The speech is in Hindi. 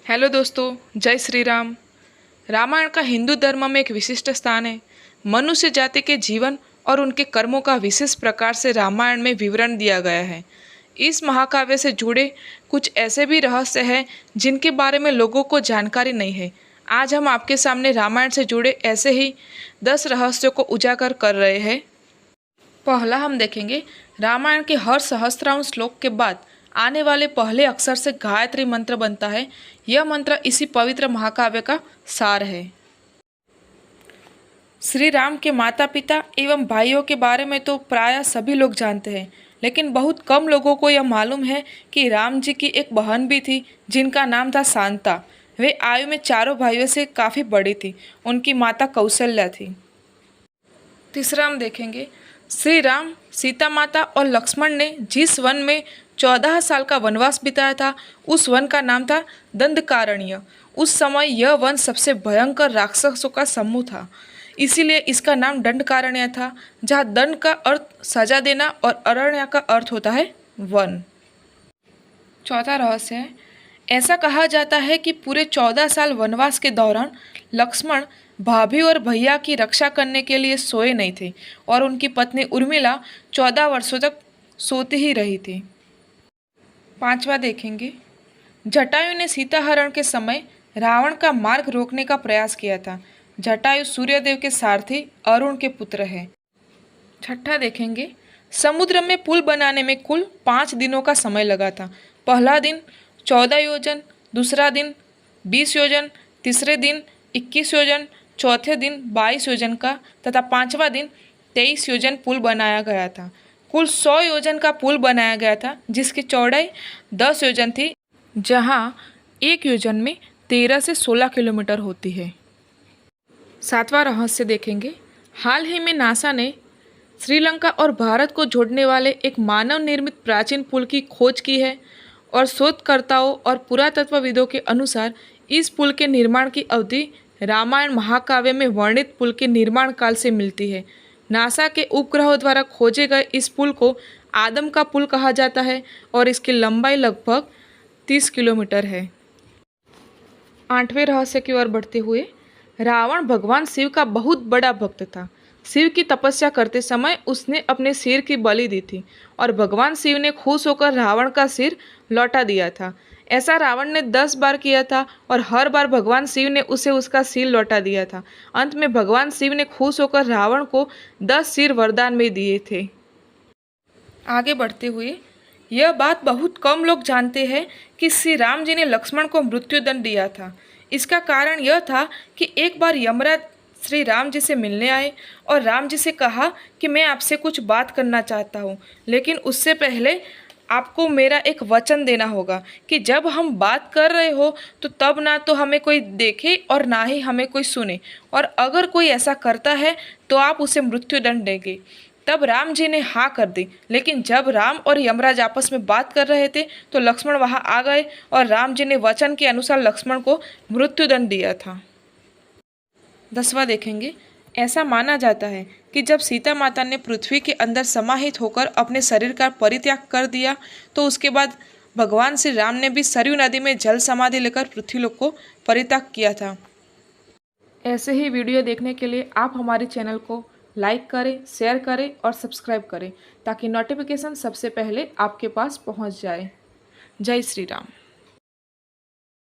हेलो दोस्तों, जय श्री राम। रामायण का हिंदू धर्म में एक विशिष्ट स्थान है। मनुष्य जाति के जीवन और उनके कर्मों का विशेष प्रकार से रामायण में विवरण दिया गया है। इस महाकाव्य से जुड़े कुछ ऐसे भी रहस्य हैं जिनके बारे में लोगों को जानकारी नहीं है। आज हम आपके सामने रामायण से जुड़े ऐसे ही 10 रहस्यों को उजागर कर रहे हैं। पहला हम देखेंगे, रामायण के हर सहस्त्राम श्लोक के बाद आने वाले पहले अक्षर से गायत्री मंत्र बनता है। यह मंत्र इसी पवित्र महाकाव्य का सार है। श्री राम के माता पिता एवं भाइयों के बारे में तो प्रायः सभी लोग जानते हैं, लेकिन बहुत कम लोगों को यह मालूम है कि राम जी की एक बहन भी थी जिनका नाम था शांता। वे आयु में चारों भाइयों से काफ़ी बड़ी थी। उनकी माता कौशल्या थी। तीसरा हम देखेंगे, श्री राम, सीता माता और लक्ष्मण ने जिस वन में 14 साल का वनवास बिताया था, उस वन का नाम था दंडकारण्य। उस समय यह वन सबसे भयंकर राक्षसों का समूह था, इसीलिए इसका नाम दंडकारण्य था, जहाँ दंड का अर्थ सजा देना और अरण्य का अर्थ होता है वन। चौथा रहस्य है, ऐसा कहा जाता है कि पूरे 14 साल वनवास के दौरान लक्ष्मण भाभी और भैया की रक्षा करने के लिए सोए नहीं थे और उनकी पत्नी उर्मिला 14 वर्षों तक सोती ही रही थी। पांचवा देखेंगे, जटायु ने सीताहरण के समय रावण का मार्ग रोकने का प्रयास किया था। जटायु सूर्यदेव के सारथी अरुण के पुत्र हैं। छठा देखेंगे, समुद्र में पुल बनाने में कुल 5 दिनों का समय लगा था। पहला दिन 14 योजन, दूसरा दिन 20 योजन, तीसरे दिन 21 योजन, चौथे दिन 22 योजन का तथा पांचवा दिन 23 योजन पुल बनाया गया था। कुल 100 योजन का पुल बनाया गया था, जिसकी चौड़ाई 10 योजन थी, जहां एक योजन में 13 से 16 किलोमीटर होती है। सातवां रहस्य देखेंगे, हाल ही में नासा ने श्रीलंका और भारत को जोड़ने वाले एक मानव निर्मित प्राचीन पुल की खोज की है और शोधकर्ताओं और पुरातत्वविदों के अनुसार इस पुल के निर्माण की अवधि रामायण महाकाव्य में वर्णित पुल के निर्माण काल से मिलती है। नासा के उपग्रहों द्वारा खोजे गए इस पुल को आदम का पुल कहा जाता है और इसकी लंबाई लगभग 30 किलोमीटर है। आठवें रहस्य की ओर बढ़ते हुए, रावण भगवान शिव का बहुत बड़ा भक्त था। शिव की तपस्या करते समय उसने अपने सिर की बलि दी थी और भगवान शिव ने खुश होकर रावण का सिर लौटा दिया था। ऐसा रावण ने 10 बार किया था और हर बार भगवान शिव ने उसे उसका सिर लौटा दिया था। अंत में भगवान शिव ने खुश होकर रावण को 10 सिर वरदान में दिए थे। आगे बढ़ते हुए, यह बात बहुत कम लोग जानते हैं कि श्री राम जी ने लक्ष्मण को मृत्युदंड दिया था। इसका कारण यह था कि एक बार यमराज श्री राम जी से मिलने आए और राम जी से कहा कि मैं आपसे कुछ बात करना चाहता हूँ, लेकिन उससे पहले आपको मेरा एक वचन देना होगा कि जब हम बात कर रहे हो तो तब ना तो हमें कोई देखे और ना ही हमें कोई सुने, और अगर कोई ऐसा करता है तो आप उसे मृत्युदंड देंगे। तब राम जी ने हाँ कर दी, लेकिन जब राम और यमराज आपस में बात कर रहे थे तो लक्ष्मण वहाँ आ गए और राम जी ने वचन के अनुसार लक्ष्मण को मृत्युदंड दिया था। 10वां देखेंगे, ऐसा माना जाता है कि जब सीता माता ने पृथ्वी के अंदर समाहित होकर अपने शरीर का परित्याग कर दिया तो उसके बाद भगवान श्री राम ने भी सरयू नदी में जल समाधि लेकर पृथ्वीलोक को परित्याग किया था। ऐसे ही वीडियो देखने के लिए आप हमारे चैनल को लाइक करें, शेयर करें और सब्सक्राइब करें ताकि नोटिफिकेशन सबसे पहले आपके पास पहुंच जाए। जय श्री राम।